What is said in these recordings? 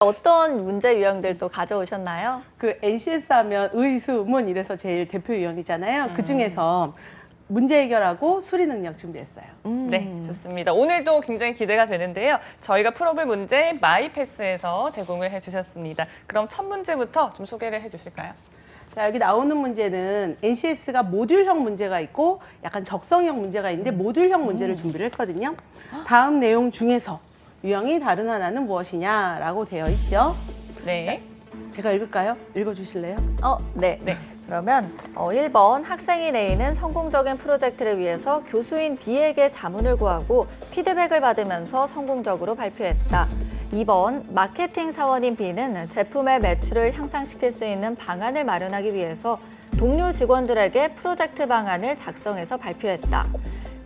어떤 문제 유형들 또 가져오셨나요? 그 NCS 하면 의수문 이래서 제일 대표 유형이잖아요. 그 중에서 문제 해결하고 수리 능력 준비했어요. 네, 좋습니다. 오늘도 굉장히 기대가 되는데요. 저희가 풀어볼 문제 마이패스에서 제공을 해주셨습니다. 그럼 첫 문제부터 좀 소개를 해주실까요? 자, 여기 나오는 문제는 NCS가 모듈형 문제가 있고 약간 적성형 문제가 있는데 모듈형 문제를 준비를 했거든요. 다음 내용 중에서 유형이 다른 하나는 무엇이냐라고 되어 있죠. 네. 제가 읽을까요? 읽어주실래요? 네. 네. 그러면 1번 학생인 A는 성공적인 프로젝트를 위해서 교수인 B에게 자문을 구하고 피드백을 받으면서 성공적으로 발표했다. 2번 마케팅 사원인 B는 제품의 매출을 향상시킬 수 있는 방안을 마련하기 위해서 동료 직원들에게 프로젝트 방안을 작성해서 발표했다.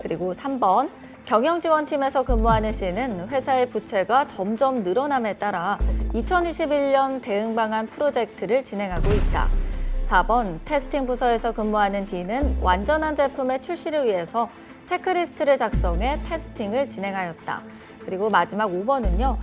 그리고 3번 경영지원팀에서 근무하는 C는 회사의 부채가 점점 늘어남에 따라 2021년 대응 방안 프로젝트를 진행하고 있다. 4번 테스팅 부서에서 근무하는 D는 완전한 제품의 출시를 위해서 체크리스트를 작성해 테스팅을 진행하였다. 그리고 마지막 5번은요.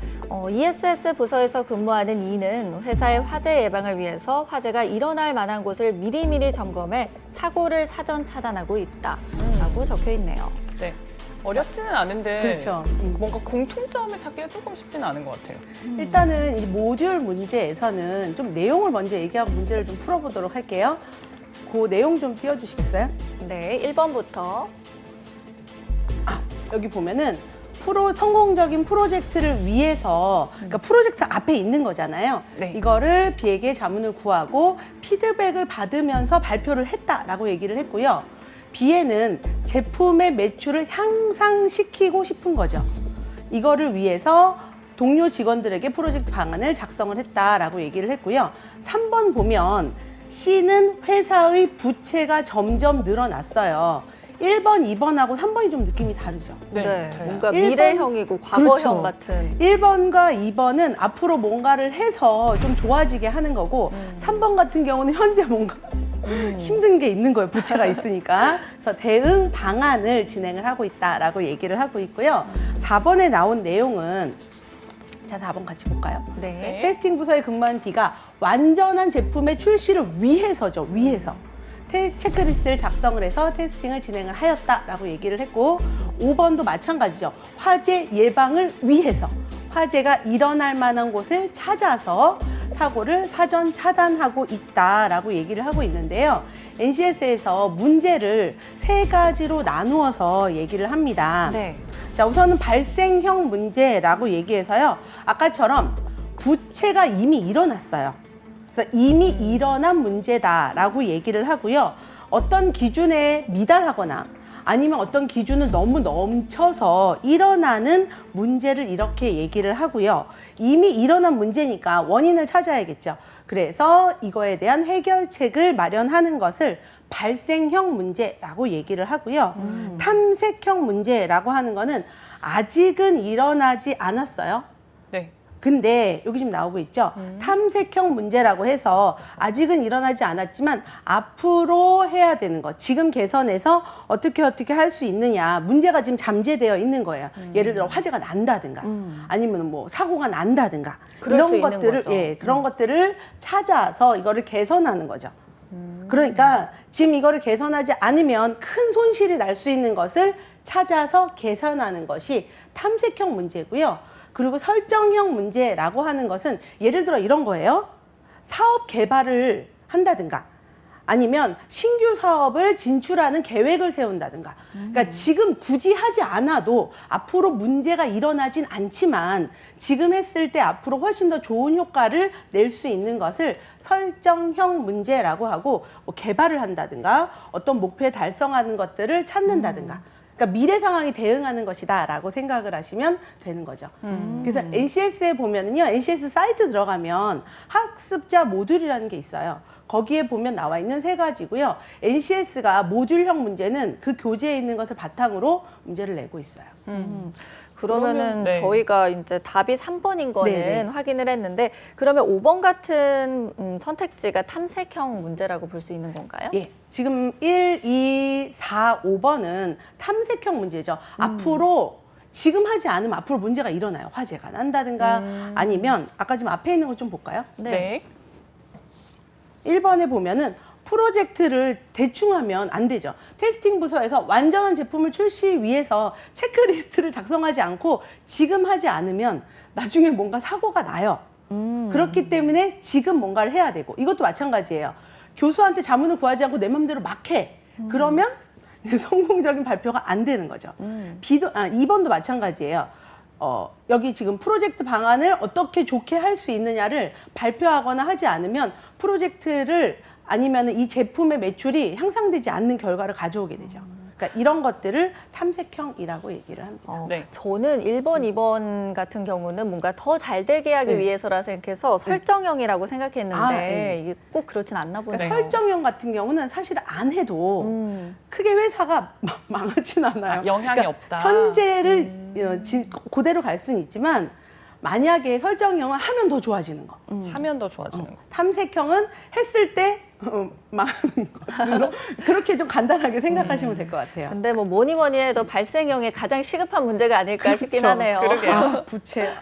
ESS 부서에서 근무하는 E는 회사의 화재 예방을 위해서 화재가 일어날 만한 곳을 미리미리 점검해 사고를 사전 차단하고 있다. 라고 적혀 있네요. 네. 어렵지는 않은데 그렇죠. 뭔가 공통점을 찾기가 조금 쉽지는 않은 것 같아요. 일단은 이 모듈 문제에서는 좀 내용을 먼저 얘기하고 문제를 좀 풀어보도록 할게요. 그 내용 좀 띄워주시겠어요? 네, 1번부터. 여기 보면은 성공적인 프로젝트를 위해서, 그러니까 프로젝트 앞에 있는 거잖아요. 네. 이거를 B에게 자문을 구하고 피드백을 받으면서 발표를 했다라고 얘기를 했고요. B에는 제품의 매출을 향상시키고 싶은 거죠. 이거를 위해서 동료 직원들에게 프로젝트 방안을 작성을 했다라고 얘기를 했고요. 3번 보면 C는 회사의 부채가 점점 늘어났어요. 1번, 2번하고 3번이 좀 느낌이 다르죠. 네, 달라요. 뭔가 1번? 미래형이고 과거형 그렇죠. 같은. 1번과 2번은 앞으로 뭔가를 해서 좀 좋아지게 하는 거고 3번 같은 경우는 현재 뭔가 힘든 게 있는 거예요. 부채가 있으니까. 그래서 대응 방안을 진행을 하고 있다라고 얘기를 하고 있고요. 4번에 나온 내용은 자, 4번 같이 볼까요? 네. 테스팅 부서에 근무한 D가 완전한 제품의 출시를 위해서죠. 위해서. 체크리스트를 작성을 해서 테스팅을 진행을 하였다라고 얘기를 했고 5번도 마찬가지죠. 화재 예방을 위해서 화재가 일어날 만한 곳을 찾아서 사고를 사전 차단하고 있다라고 얘기를 하고 있는데요. NCS에서 문제를 3가지로 나누어서 얘기를 합니다. 네. 자, 우선은 발생형 문제라고 얘기해서요. 아까처럼 부채가 이미 일어났어요. 그래서 이미 일어난 문제다라고 얘기를 하고요. 어떤 기준에 미달하거나 아니면 어떤 기준을 너무 넘쳐서 일어나는 문제를 이렇게 얘기를 하고요. 이미 일어난 문제니까 원인을 찾아야겠죠. 그래서 이거에 대한 해결책을 마련하는 것을 발생형 문제라고 얘기를 하고요. 탐색형 문제라고 하는 거는 아직은 일어나지 않았어요. 네. 근데 여기 지금 나오고 있죠. 탐색형 문제라고 해서 아직은 일어나지 않았지만 앞으로 해야 되는 거. 지금 개선해서 어떻게 할 수 있느냐. 문제가 지금 잠재되어 있는 거예요. 예를 들어 화재가 난다든가 아니면 뭐 사고가 난다든가 그럴 수 이런 있는 것들을 거죠. 그런 것들을 찾아서 이거를 개선하는 거죠. 그러니까 지금 이거를 개선하지 않으면 큰 손실이 날 수 있는 것을 찾아서 개선하는 것이 탐색형 문제고요. 그리고 설정형 문제라고 하는 것은 예를 들어 이런 거예요. 사업 개발을 한다든가 아니면 신규 사업을 진출하는 계획을 세운다든가. 그러니까 지금 굳이 하지 않아도 앞으로 문제가 일어나진 않지만 지금 했을 때 앞으로 훨씬 더 좋은 효과를 낼 수 있는 것을 설정형 문제라고 하고 뭐 개발을 한다든가 어떤 목표에 달성하는 것들을 찾는다든가. 그러니까 미래 상황에 대응하는 것이다라고 생각을 하시면 되는 거죠. 그래서 NCS에 보면은요, NCS 사이트 들어가면 학습자 모듈이라는 게 있어요. 거기에 보면 나와 있는 3가지고요. NCS가 모듈형 문제는 그 교재에 있는 것을 바탕으로 문제를 내고 있어요. 그러면은 네. 저희가 이제 답이 3번인 거는 네네. 확인을 했는데 그러면 5번 같은 선택지가 탐색형 문제라고 볼 수 있는 건가요? 예. 지금 1, 2, 4, 5번은 탐색형 문제죠. 앞으로 지금 하지 않으면 앞으로 문제가 일어나요. 화재가 난다든가 아니면 아까 지금 앞에 있는 거 좀 볼까요? 네. 1번에 보면은 프로젝트를 대충 하면 안 되죠. 테스팅 부서에서 완전한 제품을 출시 위해서 체크리스트를 작성하지 않고 지금 하지 않으면 나중에 뭔가 사고가 나요. 그렇기 때문에 지금 뭔가를 해야 되고 이것도 마찬가지예요. 교수한테 자문을 구하지 않고 내 맘대로 막 해. 그러면 이제 성공적인 발표가 안 되는 거죠. 2번도 마찬가지예요. 여기 지금 프로젝트 방안을 어떻게 좋게 할 수 있느냐를 발표하거나 하지 않으면 프로젝트를 아니면 이 제품의 매출이 향상되지 않는 결과를 가져오게 되죠. 그러니까 이런 것들을 탐색형이라고 얘기를 합니다. 네. 저는 1번, 2번 같은 경우는 뭔가 더 잘 되게 하기 네. 위해서라 생각해서 설정형이라고 생각했는데 아, 네. 이게 꼭 그렇진 않나 보네요. 그러니까 설정형 같은 경우는 사실 안 해도 음. 크게 회사가 망하진 않아요. 영향이 없다. 현재를 그대로 갈 수는 있지만 만약에 설정형은 하면 더 좋아지는 거. 하면 더 좋아지는 거. 탐색형은 했을 때 망하는 거. 그렇게 좀 간단하게 생각하시면 될 것 같아요. 근데 뭐 뭐니 뭐니 해도 발생형이 가장 시급한 문제가 아닐까 싶긴 그렇죠. 하네요. 그러게요. 부채.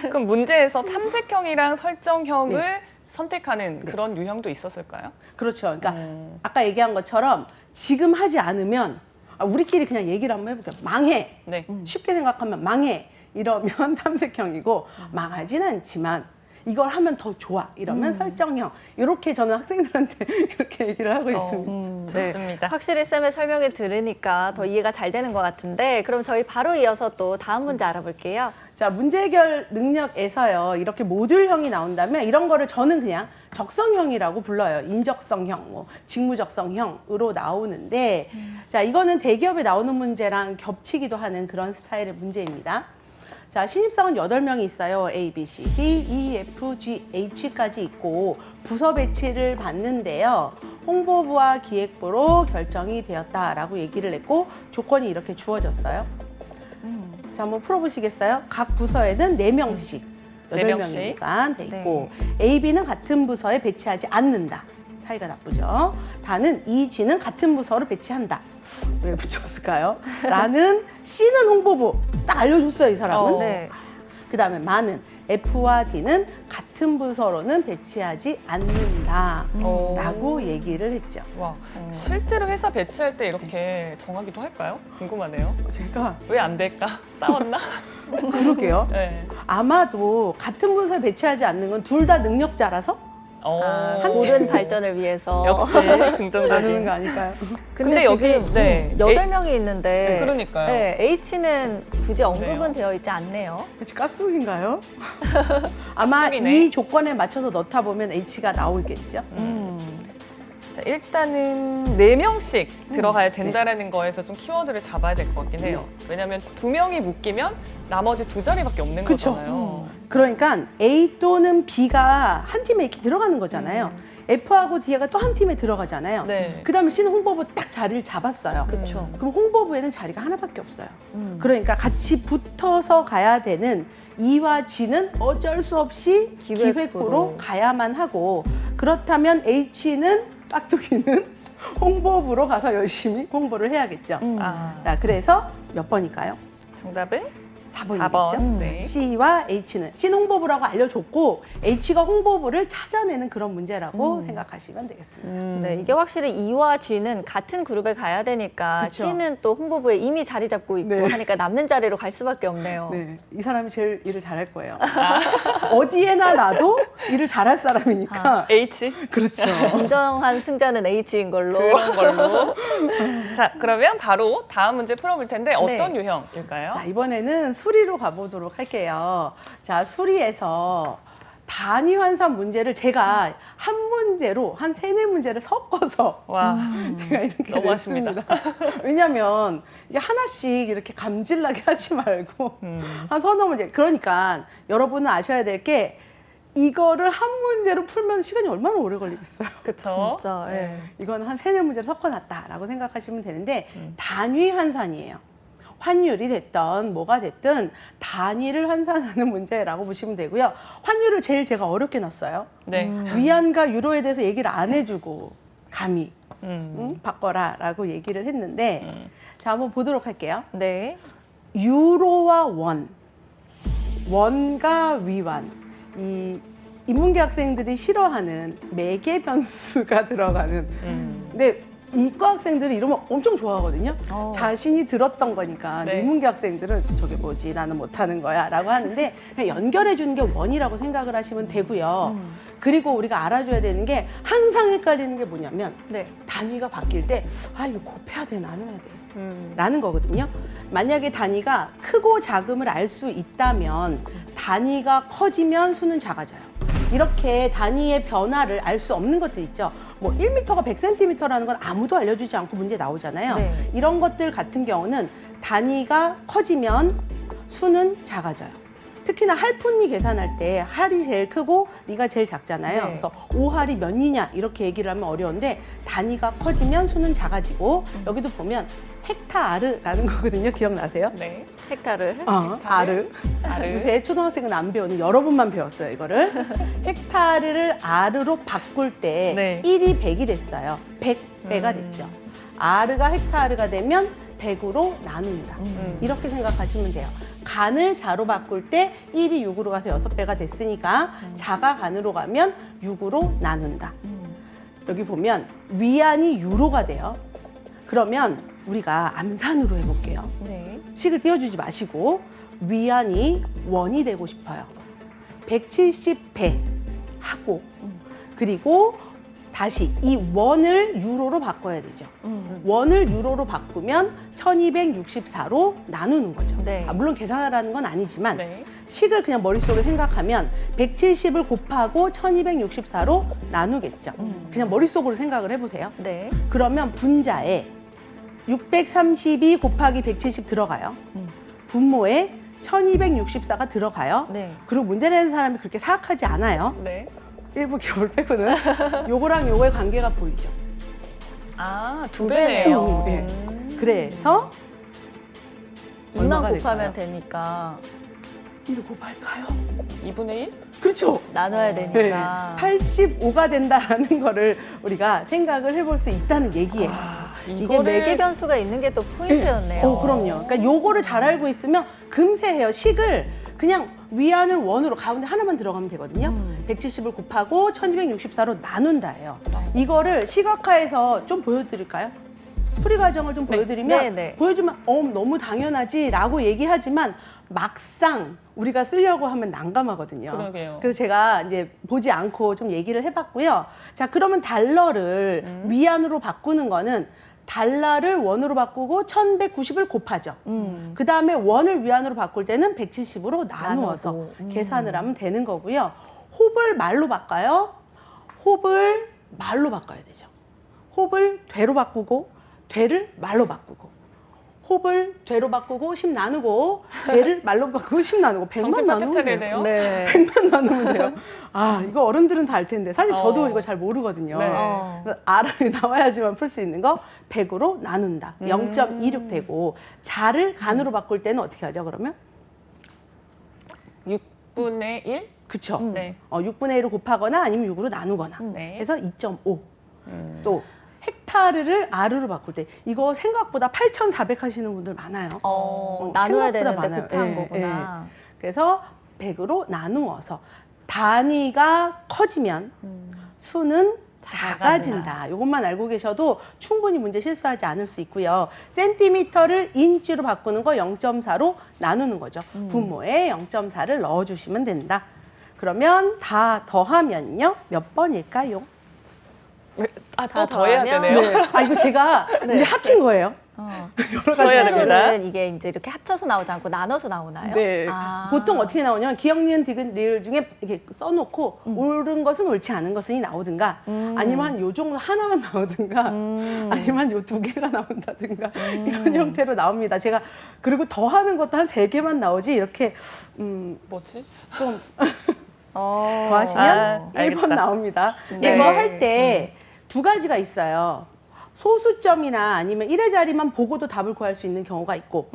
그럼 문제에서 탐색형이랑 설정형을 네. 선택하는 그런 유형도 있었을까요? 그렇죠. 그러니까 아까 얘기한 것처럼 지금 하지 않으면 우리끼리 그냥 얘기를 한번 해볼게요. 망해. 네. 쉽게 생각하면 망해. 이러면 탐색형이고 망하진 않지만 이걸 하면 더 좋아. 이러면 설정형. 이렇게 저는 학생들한테 이렇게 얘기를 하고 있습니다. 좋습니다. 확실히 쌤의 설명을 들으니까 더 이해가 잘 되는 것 같은데 그럼 저희 바로 이어서 또 다음 문제 알아볼게요. 자, 문제 해결 능력에서요. 이렇게 모듈형이 나온다면 이런 거를 저는 그냥 적성형이라고 불러요. 인적성형, 뭐 직무적성형으로 나오는데 자, 이거는 대기업에 나오는 문제랑 겹치기도 하는 그런 스타일의 문제입니다. 자, 신입사원 8명이 있어요. A, B, C, D, E, F, G, H까지 있고 부서 배치를 받는데요. 홍보부와 기획부로 결정이 되었다라고 얘기를 했고 조건이 이렇게 주어졌어요. 자, 한번 풀어보시겠어요? 각 부서에는 4명씩, 네 명씩. 8명이니까 돼 있고 A, B는 같은 부서에 배치하지 않는다. 사이가 나쁘죠. 다는 E, G는 같은 부서로 배치한다. 왜 붙였을까요? 라는 C는 홍보부. 딱 알려줬어요, 이 사람은. 네. 그 다음에 마는 F와 D는 같은 부서로는 배치하지 않는다. 라고 얘기를 했죠. 와, 실제로 회사 배치할 때 이렇게 정하기도 할까요? 궁금하네요. 제가 왜 안 될까? 싸웠나? 그러게요. 네. 아마도 같은 부서에 배치하지 않는 건 둘 다 능력자라서 모든 발전을 위해서. 역시 나누는 긍정적인. 거 아닐까요? 근데 여기 네. 8명이 있는데 그러니까요. 네, H는 굳이 언급은 그래요? 되어 있지 않네요. 혹시 깍두기인가요? 아마 깍두기네. 이 조건에 맞춰서 넣다 보면 H가 나오겠죠? 자, 일단은 4명씩 들어가야 된다라는 거에서 좀 키워드를 잡아야 될 것 같긴 해요. 왜냐하면 2명이 묶이면 나머지 2자리밖에 없는 그쵸. 거잖아요. 그러니까 A 또는 B가 한 팀에 이렇게 들어가는 거잖아요. F하고 D가 또 한 팀에 들어가잖아요. 네. 그 다음에 C는 홍보부 딱 자리를 잡았어요. 그쵸. 그럼 홍보부에는 자리가 하나밖에 없어요. 그러니까 같이 붙어서 가야 되는 E와 G는 어쩔 수 없이 기획부로. 기획부로 가야만 하고 그렇다면 H는 깍두기는 홍보부로 가서 열심히 홍보를 해야겠죠. 자, 그래서 몇 번일까요? 정답은 4번이겠죠. 4번. 네. C와 H는 C는 홍보부라고 알려줬고 H가 홍보부를 찾아내는 그런 문제라고 생각하시면 되겠습니다. 네, 이게 확실히 E와 G는 같은 그룹에 가야 되니까 그쵸. C는 또 홍보부에 이미 자리 잡고 있고 네. 하니까 남는 자리로 갈 수밖에 없네요. 네, 이 사람이 제일 일을 잘할 거예요. 어디에나 놔도 일을 잘할 사람이니까. H 그렇죠. 진정한 승자는 H인 걸로. 그런 걸로. 자, 그러면 바로 다음 문제 풀어볼 텐데 어떤 네. 유형일까요? 자, 이번에는 수리로 가보도록 할게요. 자, 수리에서 단위 환산 문제를 제가 한 문제로 한 3-4문제를 섞어서 와, 제가 이렇게 너무하십니다. 냈습니다. 왜냐면 이게 하나씩 이렇게 감질나게 하지 말고 한 3-4문제. 그러니까 여러분은 아셔야 될 게 이거를 한 문제로 풀면 시간이 얼마나 오래 걸리겠어요. 그쵸? 진짜. 예. 이거는 한 3-4문제를 섞어놨다라고 생각하시면 되는데 단위 환산이에요. 환율이 됐던 뭐가 됐든 단위를 환산하는 문제라고 보시면 되고요. 환율을 제일 제가 어렵게 놨어요. 네. 위안과 유로에 대해서 얘기를 안 해주고 감히 음. 바꿔라라고 얘기를 했는데 자, 한번 보도록 할게요. 네. 유로와 원과 위완, 이 인문계 학생들이 싫어하는 매개 변수가 들어가는. 근데 이과 학생들이 이러면 엄청 좋아하거든요. 자신이 들었던 거니까. 네. 인문계 학생들은 저게 뭐지, 나는 못하는 거야 라고 하는데 그냥 연결해 주는 게 원이라고 생각을 하시면 되고요. 그리고 우리가 알아줘야 되는 게 항상 헷갈리는 게 뭐냐면 네. 단위가 바뀔 때 이거 곱해야 돼, 나눠야 돼 라는 거거든요. 만약에 단위가 크고 작음을 알 수 있다면 단위가 커지면 수는 작아져요. 이렇게 단위의 변화를 알 수 없는 것들 있죠. 뭐 1m가 100cm라는 건 아무도 알려주지 않고 문제 나오잖아요. 네. 이런 것들 같은 경우는 단위가 커지면 수는 작아져요. 특히나 할푼리 계산할 때 할이 제일 크고 리가 제일 작잖아요. 네. 그래서 5할이 몇 리냐 이렇게 얘기를 하면 어려운데 단위가 커지면 수는 작아지고 여기도 보면 헥타르라는 거거든요. 기억나세요? 네. 헥타르. 아르. 요새 초등학생은 안 배우는 여러분만 배웠어요, 이거를. 헥타르를 아르로 바꿀 때 네. 1이 100이 됐어요. 100배가 됐죠. 아르가 헥타르가 되면 100으로 나눈다. 이렇게 생각하시면 돼요. 간을 자로 바꿀 때 1이 6으로 가서 6배가 됐으니까 자가 간으로 가면 6으로 나눈다. 여기 보면 위안이 유로가 돼요. 그러면 우리가 암산으로 해볼게요. 네. 식을 띄워주지 마시고 위안이 원이 되고 싶어요. 170배 하고 그리고 다시 이 원을 유로로 바꿔야 되죠. 원을 유로로 바꾸면 1264로 나누는 거죠. 네. 물론 계산하라는 건 아니지만 네. 식을 그냥 머릿속에 생각하면 170을 곱하고 1264로 나누겠죠. 그냥 머릿속으로 생각을 해보세요. 네. 그러면 분자에 632 곱하기 170 들어가요. 분모에 1264가 들어가요. 네. 그리고 문제 내는 사람이 그렇게 사악하지 않아요. 네. 일부 기업을 빼고는 요거랑 요거의 관계가 보이죠. 아, 두 두 배네요. 배네요. 네. 그래서 2만 얼마가 곱하면 될까요? 되니까 1을 곱할까요? 2분의 1? 그렇죠. 나눠야 네. 되니까. 85가 된다라는 거를 우리가 생각을 해볼 수 있다는 얘기예요. 이게 매개 변수가 있는 게 또 포인트였네요. 그럼요. 그러니까 요거를 잘 알고 있으면 금세 해요. 식을 그냥 위안을 원으로 가운데 하나만 들어가면 되거든요. 170을 곱하고 1264로 나눈다예요. 이거를 시각화해서 좀 보여드릴까요? 풀이 과정을 좀 보여드리면 네, 네. 보여주면 너무 당연하지라고 얘기하지만 막상 우리가 쓰려고 하면 난감하거든요. 그러게요. 그래서 제가 이제 보지 않고 좀 얘기를 해봤고요. 자, 그러면 달러를 위안으로 바꾸는 거는 달러를 원으로 바꾸고 1190을 곱하죠. 그 다음에 원을 위안으로 바꿀 때는 170으로 나누어서 나누고. 계산을 하면 되는 거고요. 홉을 말로 바꿔요. 홉을 말로 바꿔야 되죠. 홉을 되로 바꾸고 되를 말로 바꾸고 홉을 되로 바꾸고 10 나누고 되를 말로 바꾸고 10 나누고 100만 정신 바짝 나누면 차려야 돼요. 돼요. 네. 100만 나누면 돼요. 이거 어른들은 다 알 텐데 사실 저도 어. 이거 잘 모르거든요. 네. 그래서 나와야지만 풀 수 있는 거 100으로 나눈다. 0.26 되고 자를 간으로 바꿀 때는 어떻게 하죠 그러면? 6분의 1? 그쵸. 네. 6분의 1을 곱하거나 아니면 6으로 나누거나 네. 해서 2.5. 또 헥타르를 아르로 바꿀 때 이거 생각보다 8,400 하시는 분들 많아요. 나눠야 생각보다 되는데 많아요. 곱한 예, 거구나. 그래서 100으로 나누어서 단위가 커지면 수는 작아진다. 이것만 알고 계셔도 충분히 문제 실수하지 않을 수 있고요. 센티미터를 인치로 바꾸는 거 0.4로 나누는 거죠. 분모에 0.4를 넣어주시면 된다. 그러면 다 더하면요. 몇 번일까요? 아, 다 또 더 해야 더하면? 되네요. 이거 제가 이제 합친 거예요. 써야 됩니다. 실제로는 이게 이제 이렇게 합쳐서 나오지 않고 나눠서 나오나요? 네. 아. 보통 어떻게 나오냐면 기억, 니은, 디귿, 리을 중에 이렇게 써놓고 옳은 것은 옳지 않은 것은이 나오든가 아니면 한 요 정도 하나만 나오든가 아니면 요 2개가 나온다든가 이런 형태로 나옵니다. 제가 그리고 더하는 것도 한 3개만 나오지 이렇게 뭐지? 좀 어. 더하시면 1번 알겠다. 나옵니다. 네. 이거 할 때 2가지가 있어요. 소수점이나 아니면 1의 자리만 보고도 답을 구할 수 있는 경우가 있고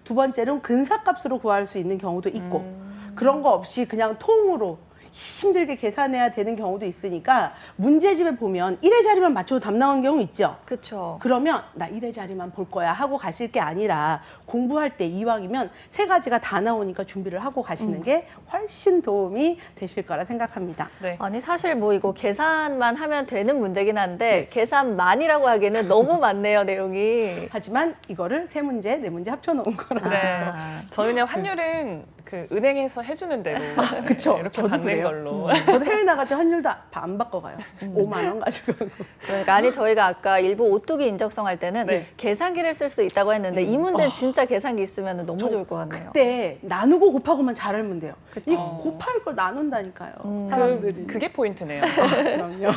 두 번째로는 근사값으로 구할 수 있는 경우도 있고 그런 거 없이 그냥 통으로 힘들게 계산해야 되는 경우도 있으니까 문제집에 보면 1의 자리만 맞춰도 답 나오는 경우 있죠. 그렇죠. 그러면 나 1의 자리만 볼 거야 하고 가실 게 아니라 공부할 때 이왕이면 세 가지가 다 나오니까 준비를 하고 가시는 게 훨씬 도움이 되실 거라 생각합니다. 네. 아니 사실 뭐 이거 계산만 하면 되는 문제긴 한데 네. 계산만이라고 하기에는 너무 많네요, 내용이. 하지만 이거를 세 문제, 네 문제 합쳐놓은 거라. 네. 아. 저는 그냥 환율은 그 은행에서 해주는 대로 그쵸. 이렇게 저도 받는 그래요. 걸로. 저도 해외 나갈 때 환율도 안 바꿔가요. 5만 원 가지고. 그러니까 아니 저희가 아까 일부 오뚜기 인적성 할 때는 네. 계산기를 쓸 수 있다고 했는데 이 문제는 진짜 계산기 있으면 너무 좋을 것 같네요. 그때 나누고 곱하고만 잘하면 돼요. 이 어. 곱할 걸 나눈다니까요. 사람들이. 그게 포인트네요. 그럼요.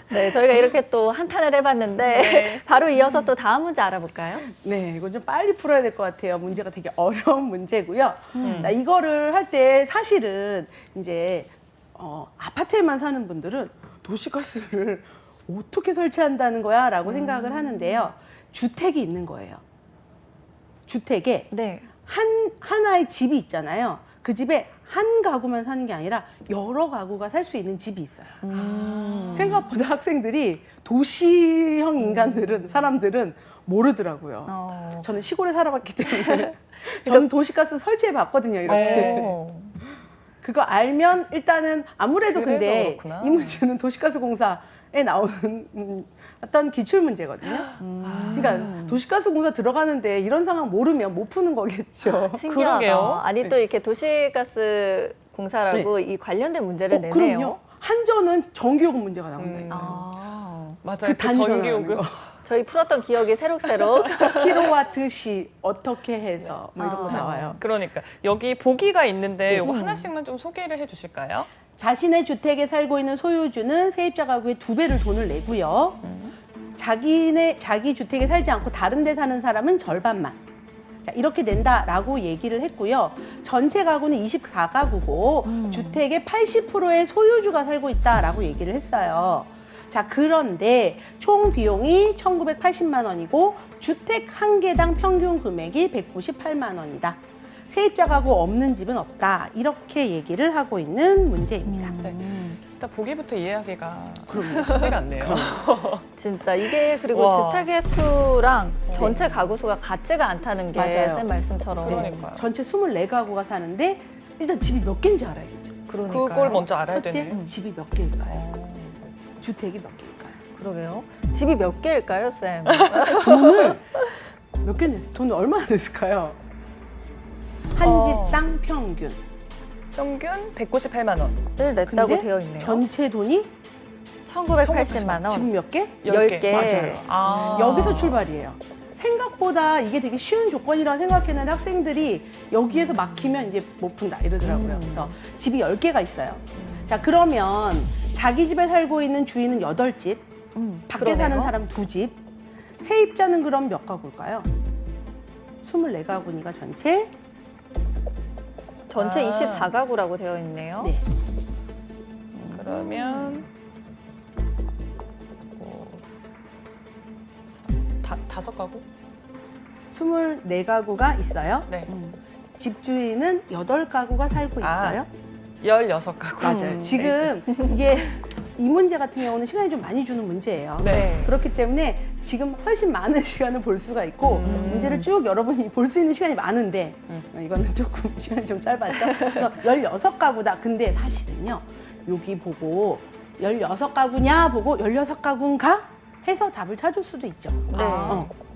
네, 저희가 이렇게 또 한탄을 해봤는데 네. 바로 이어서 또 다음 문제 알아볼까요? 네, 이건 좀 빨리 풀어야 될 것 같아요. 문제가 되게 어려운 문제고요. 자, 이거를 할 때 사실은 이제 아파트에만 사는 분들은 도시가스를 어떻게 설치한다는 거야? 라고 생각을 하는데요. 주택이 있는 거예요. 주택에 네. 하나의 집이 있잖아요. 그 집에 한 가구만 사는 게 아니라 여러 가구가 살 수 있는 집이 있어요. 생각보다 학생들이 도시형 인간들은, 사람들은 모르더라고요. 저는 시골에 살아봤기 때문에 저는 도시가스 설치해 봤거든요, 이렇게. 그거 알면 일단은 아무래도 그래서 근데 그렇구나. 이 문제는 도시가스 공사에 나오는 어떤 기출 문제거든요. 그러니까 도시가스 공사 들어가는데 이런 상황 모르면 못 푸는 거겠죠. 신기하다. 그러게요. 아니 또 이렇게 도시가스 공사라고 이 관련된 문제를 내네요. 그럼요. 한전은 전기요금 문제가 나온다니까요. 맞아요. 그 그 단위 변화하는 전기요금. 거. 저희 풀었던 기억이 새록새록. 킬로와트시 어떻게 해서 뭐 이런 거 나와요. 그러니까 여기 보기가 있는데 이거 하나씩만 좀 소개를 해주실까요? 자신의 주택에 살고 있는 소유주는 세입자 가구의 2배를 돈을 내고요. 자기 주택에 살지 않고 다른 데 사는 사람은 절반만. 자, 이렇게 낸다라고 얘기를 했고요. 전체 가구는 24가구고 주택의 80%의 소유주가 살고 있다라고 얘기를 했어요. 자, 그런데 총 비용이 1,980만 원이고 주택 한 개당 평균 금액이 198만 원이다. 세입자 가구 없는 집은 없다. 이렇게 얘기를 하고 있는 문제입니다. 네. 일단 보기부터 이해하기가 그럼요. 쉽지가 않네요. 진짜 이게 그리고 와. 주택의 수랑 전체 가구 수가 같지가 않다는 게 맞아요. 쌤 말씀처럼. 그러니까요. 전체 24가구가 사는데 일단 집이 몇 개인지 알아야겠죠. 그러니까요. 그걸 먼저 알아야 첫째, 되네요. 집이 몇 개일까요? 주택이 몇 개일까요? 그러게요. 집이 몇 개일까요, 쌤? 돈을 몇 개 냈어요? 돈을 얼마나 냈을까요? 한 집당 평균. 평균 198만 원. 을 냈다고 근데 되어 있네요. 전체 돈이 1,980만 원. 지금 몇 개? 10개. 맞아요. 아. 여기서 출발이에요. 생각보다 이게 되게 쉬운 조건이라고 생각했는데 학생들이 여기에서 막히면 이제 못 푼다 이러더라고요. 그래서 집이 10개가 있어요. 자, 그러면 자기 집에 살고 있는 주인은 8집, 밖에 그러네요. 사는 사람 2집, 세입자는 그럼 몇 가구일까요? 24가구니까 전체? 전체 아. 24가구라고 되어 있네요. 네. 그러면 다섯 가구? 24가구가 있어요. 네. 집주인은 8가구가 살고 있어요. 16가구. 맞아요. 지금 이게 이 문제 같은 경우는 시간이 좀 많이 주는 문제예요. 네. 그렇기 때문에 지금 훨씬 많은 시간을 볼 수가 있고 문제를 쭉 여러분이 볼 수 있는 시간이 많은데 이거는 조금 시간이 좀 짧았죠. 그래서 16가구다. 근데 사실은요. 여기 보고 16가구냐 보고 16가구인가 해서 답을 찾을 수도 있죠. 네.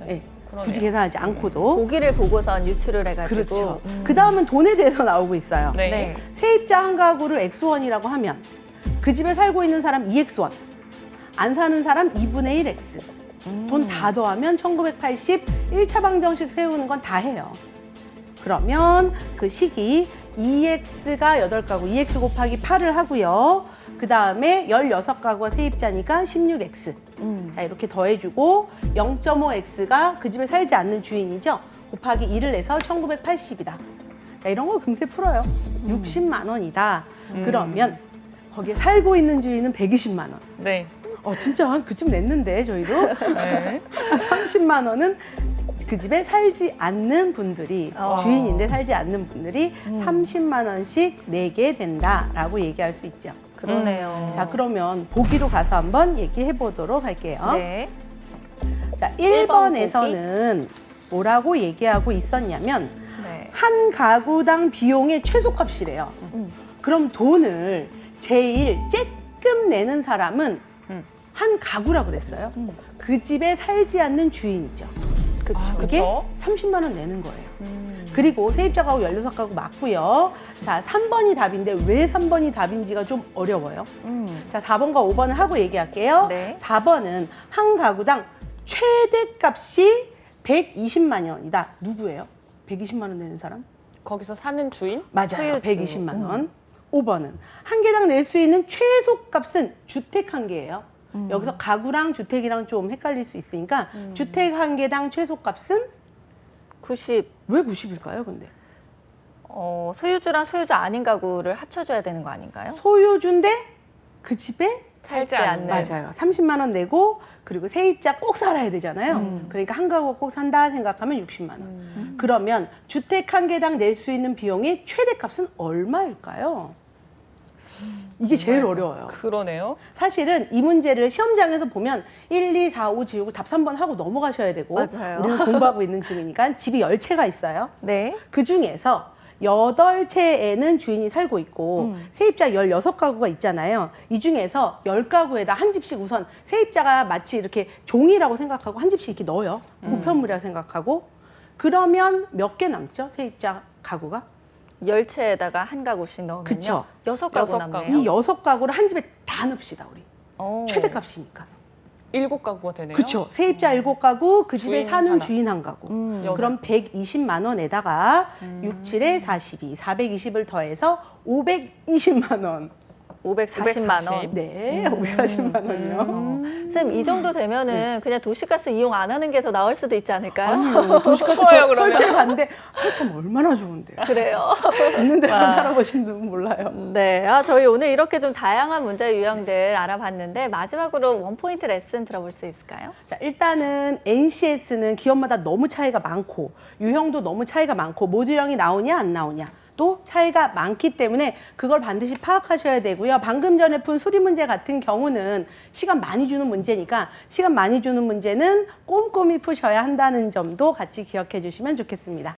네. 그러네요. 굳이 계산하지 않고도. 보기를 보고선 유출을 해가지고. 그렇죠. 그 다음은 돈에 대해서 나오고 있어요. 네. 네. 세입자 한 가구를 X1이라고 하면 그 집에 살고 있는 사람 2X1, 안 사는 사람 2분의 1X. 돈 다 더하면 1980 1차 방정식 세우는 건 다 해요. 그러면 그 식이 2X가 8가구, 2X 곱하기 8을 하고요. 그 다음에 16가구가 세입자니까 16X. 자, 이렇게 더해주고 0.5X가 그 집에 살지 않는 주인이죠. 곱하기 2를 내서 1980이다. 자, 이런 거 금세 풀어요. 60만 원이다. 그러면 거기에 살고 있는 주인은 120만 원. 네. 진짜 한 그쯤 냈는데 저희도 네. 30만 원은 그 집에 살지 않는 분들이 주인인데 살지 않는 분들이 30만 원씩 내게 된다라고 얘기할 수 있죠. 그러네요. 자, 그러면 보기로 가서 한번 얘기해 보도록 할게요. 네. 자, 1번 1번에서는 뭐라고 얘기하고 있었냐면 네. 한 가구당 비용의 최소값이래요. 그럼 돈을 제일 쬐끔 내는 사람은 한 가구라고 그랬어요. 그 집에 살지 않는 주인이죠. 그렇죠. 그게 그쵸. 30만 원 내는 거예요. 그리고 세입자 가구 16가구 맞고요. 자, 3번이 답인데 왜 3번이 답인지가 좀 어려워요. 자, 4번과 5번을 하고 얘기할게요. 네. 4번은 한 가구당 최대값이 120만 원이다. 누구예요? 120만 원 내는 사람? 거기서 사는 주인? 맞아요. 소유주. 120만 원. 5번은 한 개당 낼 수 있는 최소값은 주택 한 개예요. 여기서 가구랑 주택이랑 좀 헷갈릴 수 있으니까 주택 한 개당 최소값은 90. 왜 90일까요, 근데? 소유주랑 소유주 아닌 가구를 합쳐줘야 되는 거 아닌가요? 소유주인데 그 집에 살지 살지 않는. 않는. 맞아요. 30만 원 내고 그리고 세입자 꼭 살아야 되잖아요. 그러니까 한 가구가 꼭 산다 생각하면 60만 원. 그러면 주택 한 개당 낼 수 있는 비용의 최대값은 얼마일까요? 이게 제일 어려워요. 그러네요. 사실은 이 문제를 시험장에서 보면 1, 2, 4, 5 지우고 답 3번 하고 넘어가셔야 되고 맞아요. 우리는 공부하고 있는 중이니까 집이 10채가 있어요. 네. 그 중에서 8채에는 주인이 살고 있고 세입자 16가구가 있잖아요. 이 중에서 10가구에다 한 집씩 우선 세입자가 마치 이렇게 종이라고 생각하고 한 집씩 이렇게 넣어요. 우편물이라고 생각하고. 그러면 몇 개 남죠? 세입자 가구가? 10채에다가 한 가구씩 넣으면요. 그쵸. 6가구 여섯 남네요. 이 6가구를 한 집에 다 넣읍시다, 우리. 오. 최대값이니까. 7가구가 되네요. 그쵸. 세입자 7가구, 그 집에 주인 사는 하나. 주인 한 가구. 여덟. 그럼 120만 원에다가 6, 7에 42, 420을 더해서 520만 원. 540만 원. 네, 540만 원이요. 선생님, 이 정도 되면은 그냥 도시가스 이용 안 하는 게 더 나을 수도 있지 않을까요? 아니요, 도시가스 추워요, 그러면. 설치해 봤는데 설치하면 얼마나 좋은데요. 그래요. 있는 데만 살아보신 분은 몰라요. 네. 저희 오늘 이렇게 좀 다양한 문제 유형들 알아봤는데 마지막으로 원포인트 레슨 들어볼 수 있을까요? 자, 일단은 NCS는 기업마다 너무 차이가 많고 유형도 너무 차이가 많고 모듈형이 나오냐 안 나오냐 또 차이가 많기 때문에 그걸 반드시 파악하셔야 되고요. 방금 전에 푼 수리 문제 같은 경우는 시간 많이 주는 문제니까 시간 많이 주는 문제는 꼼꼼히 푸셔야 한다는 점도 같이 기억해 주시면 좋겠습니다.